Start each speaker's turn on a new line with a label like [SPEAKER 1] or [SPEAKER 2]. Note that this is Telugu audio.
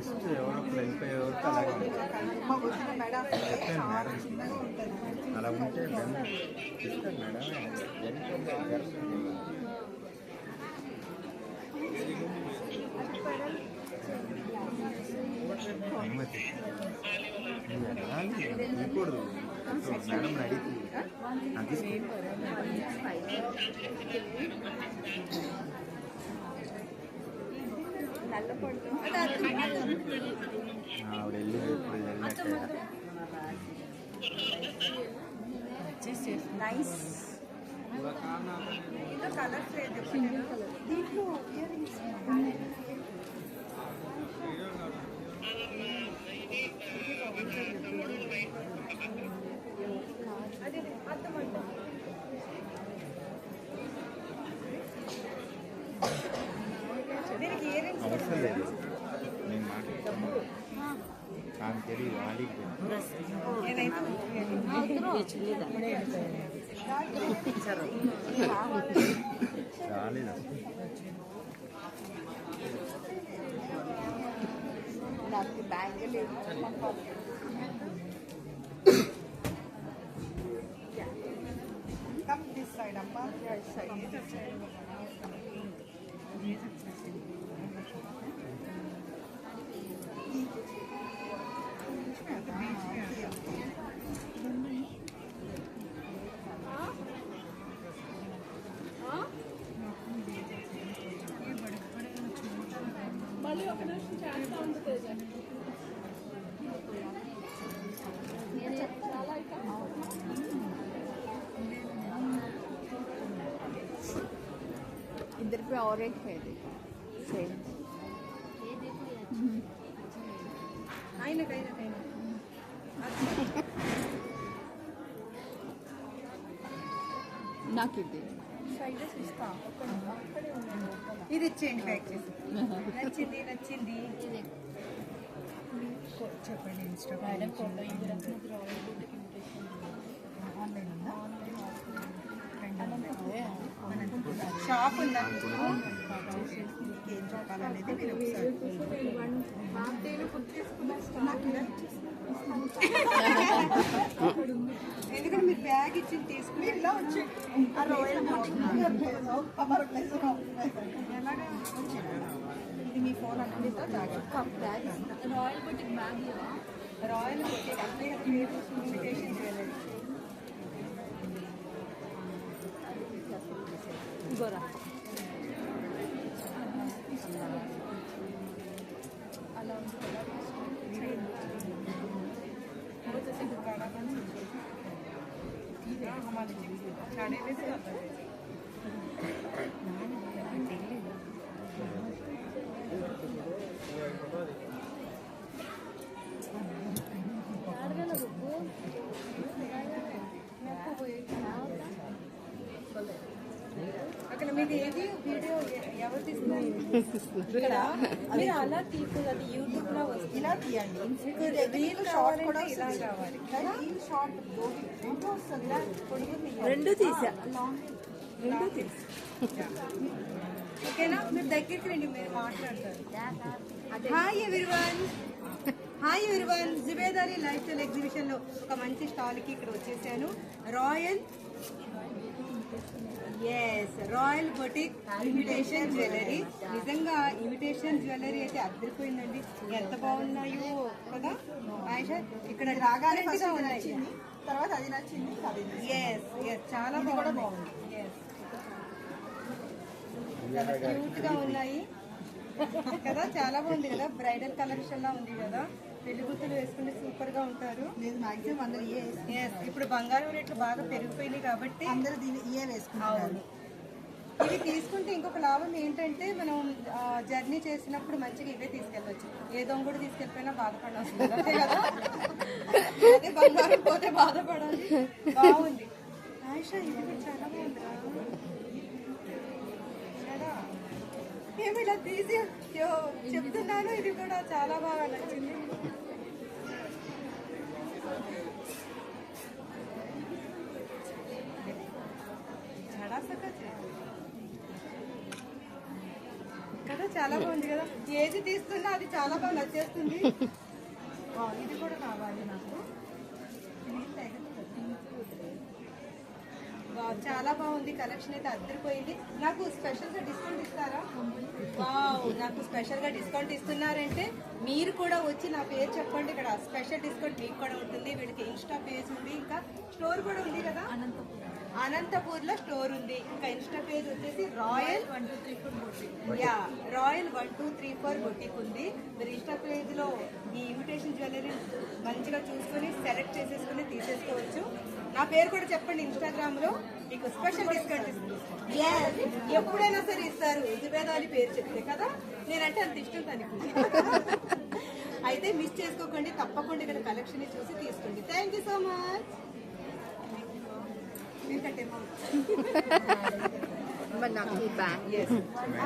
[SPEAKER 1] జస్ట్ ఎవరో వెళ్ళిపోయే వరకు అలాగే అలా ఉంటే ఇస్తారు మేడం. తీయకూడదు మేడం అడిగింది ఆవిడ వెళ్ళి ఇప్పుడు వెళ్ళినట్టే.
[SPEAKER 2] నైస్ కలర్స్ లేదు దీంట్లో ఇయర్ రింగ్స్ అదే అర్థమంటాం. దీనికి ఇయర్ రింగ్స్
[SPEAKER 1] అవసరం లేదు, నేను మాట్లాడతాను. నాకు తెలియదు వాళ్ళకి రాలేదు.
[SPEAKER 2] నాకు బ్యాంక్ లేదు. Come this side, Amma. Right side. మళ్ళీ ఒక నిమిషం చేస్తా ఉంటుంది. इधर पे और एक है सेम నాకిది ఇది ఇచ్చేయండి ప్యాక్ చేసి. నచ్చింది చెప్పండి. ఇన్స్టాగ్రామ్ ఆన్లైన్ ఉందా? షాప్ ఉందా? ఏం చెప్పాలనేది మీరు ఒకసారి ఎందుకంటే మీరు బ్యాగ్ ఇచ్చి తీసుకుని ఇలా వచ్చి ఇది మీ ఫోన్ అంటే royal boutique bag. Royal boutique అంటే ఇమిటేషన్ జ్యువెలరీ. గోరా అలా हमारे साढ़े से जाता है. అక్కడ మీది ఏది వీడియో ఎవరు తీస్తున్నారు? మీరు అలా తీసుకోదు, అది యూట్యూబ్ లో వస్తుంది. ఇలా తీయండి. రీల్ షార్ట్ కూడా ఇలా కావాలి. రెండు తీసా, రెండు తీసా. ఓకేనా? మీరు దగ్గరికి రండి, మీరు మాట్లాడతారు. హాయ్ ఎవ్రీవన్, జుబేదారి లైఫ్ స్టైల్ ఎగ్జిబిషన్ లో ఒక మంచి స్టాల్ కి ఇక్కడ వచ్చేసాను. Royal boutique imitation jewellery. నిజంగా ఇమిటేషన్ జ్యువెలరీ అయితే అద్దరిపోయిందండి. ఎంత బాగున్నాయో కదా ఆయిషా. ఇక్కడ రాగానే ఉన్నాయి, తర్వాత అది నచ్చింది. చాలా బాగుంది. చాలా క్యూట్ గా ఉన్నాయి కదా, చాలా బాగుంది కదా. బ్రైడల్ కలెక్షన్ లా ఉంది కదా. పెళ్లి గుర్తులు వేసుకుంటే సూపర్ గా ఉంటారు. మాక్సిమం అందరూ ఇప్పుడు బంగారం రేట్లు బాగా పెరిగిపోయినాయి కాబట్టి అందరూ దీన్ని ఇయే వేసుకుంటారు. ఇవి తీసుకుంటే ఇంకొక లాభం ఏంటంటే, మనం జర్నీ చేసినప్పుడు మంచిగా ఇవే తీసుకెళ్ళవచ్చు. ఏ దొంగ కూడా తీసుకెళ్ళిపోయినా బాధపడాల్సి అంతే కదా. అదే బంగారం పోతే బాధపడాలి. బాగుంది ఆయిషా, ఇది కూడా చాలా బాగుంది. ఏమి ఇలా తీసి చెప్తున్నాను, ఇది కూడా చాలా బాగా నచ్చింది. కదా చాలా బాగుంది కదా, ఏది తీస్తున్నా అది చాలా బాగా నచ్చేస్తుంది. ఇది కూడా కావాలి నాకు. చాలా బాగుంది కలెక్షన్ అయితే అద్దరిపోయింది. నాకు స్పెషల్ గా డిస్కౌంట్ ఇస్తారా? వావ్, నాకు స్పెషల్ గా డిస్కౌంట్ ఇస్తున్నారంటే మీరు కూడా వచ్చి నా పేరు చెప్పండి, ఇక్కడ స్పెషల్ డిస్కౌంట్ మీకు కూడా ఉంటుంది. వీళ్ళకి ఇన్స్టా పేజ్ ఉంది, ఇంకా స్టోర్ కూడా ఉంది కదా, అనంతపూర్ లో స్టోర్ ఉంది. ఇంకా ఇన్స్టా పేజ్ వచ్చేసి రాయల్ 1234 బొటిక్ ఉంది. మీరు ఇన్స్టా పేజ్ లో ఈ ఇమిటేషన్ జ్యువెలరీ మంచిగా చూసుకొని సెలెక్ట్ చేసేసుకుని తీసేసుకోవచ్చు. నా పేరు కూడా చెప్పండి, ఇన్స్టాగ్రామ్ లో మీకు స్పెషల్ డిస్కౌంట్ ఇస్తుంది. ఎప్పుడైనా సరే ఇస్తారు జుబేదా అని పేరు చెప్తే కదా, నేనంటే అంత ఇష్టం తనకి. అయితే మిస్ చేసుకోకండి, తప్పకుండా ఇక్కడ కలెక్షన్ చూసి తీసుకోండి. Thank you so much.
[SPEAKER 3] Manaki ba?
[SPEAKER 2] Yes.